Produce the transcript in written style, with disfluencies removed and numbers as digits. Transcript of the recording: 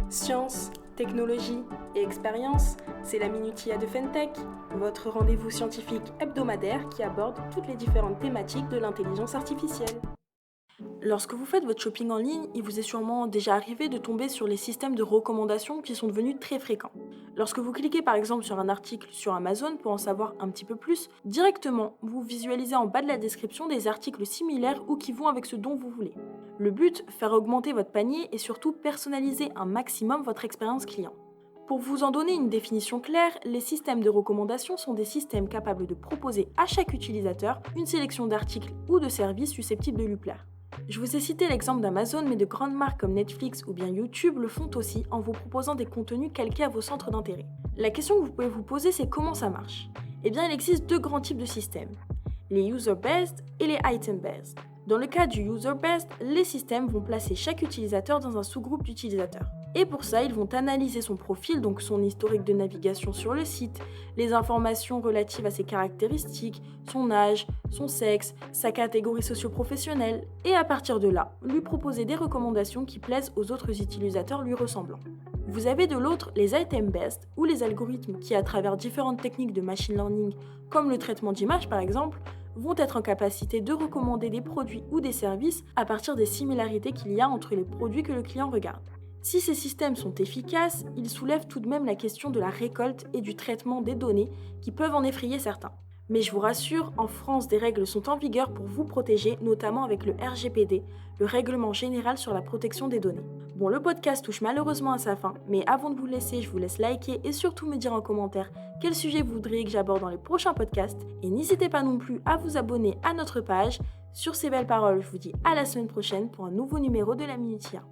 Science, technologie et expérience, c'est la Minutia de Fentech, votre rendez-vous scientifique hebdomadaire qui aborde toutes les différentes thématiques de l'intelligence artificielle. Lorsque vous faites votre shopping en ligne, il vous est sûrement déjà arrivé de tomber sur les systèmes de recommandation qui sont devenus très fréquents. Lorsque vous cliquez par exemple sur un article sur Amazon pour en savoir un petit peu plus, directement, vous visualisez en bas de la description des articles similaires ou qui vont avec ce dont vous voulez. Le but, faire augmenter votre panier et surtout personnaliser un maximum votre expérience client. Pour vous en donner une définition claire, les systèmes de recommandation sont des systèmes capables de proposer à chaque utilisateur une sélection d'articles ou de services susceptibles de lui plaire. Je vous ai cité l'exemple d'Amazon, mais de grandes marques comme Netflix ou bien YouTube le font aussi en vous proposant des contenus calqués à vos centres d'intérêt. La question que vous pouvez vous poser, c'est comment ça marche ? Eh bien, il existe deux grands types de systèmes, les user-based et les item-based. Dans le cas du user-based, les systèmes vont placer chaque utilisateur dans un sous-groupe d'utilisateurs. Et pour ça, ils vont analyser son profil, donc son historique de navigation sur le site, les informations relatives à ses caractéristiques, son âge, son sexe, sa catégorie socio-professionnelle, et à partir de là, lui proposer des recommandations qui plaisent aux autres utilisateurs lui ressemblant. Vous avez de l'autre les item-based, ou les algorithmes qui, à travers différentes techniques de machine learning, comme le traitement d'images par exemple, vont être en capacité de recommander des produits ou des services à partir des similarités qu'il y a entre les produits que le client regarde. Si ces systèmes sont efficaces, ils soulèvent tout de même la question de la récolte et du traitement des données qui peuvent en effrayer certains. Mais je vous rassure, en France, des règles sont en vigueur pour vous protéger, notamment avec le RGPD, le Règlement général sur la protection des données. Bon, le podcast touche malheureusement à sa fin, mais avant de vous laisser, je vous laisse liker et surtout me dire en commentaire quel sujet vous voudriez que j'aborde dans les prochains podcasts. Et n'hésitez pas non plus à vous abonner à notre page. Sur ces belles paroles, je vous dis à la semaine prochaine pour un nouveau numéro de la Minutia.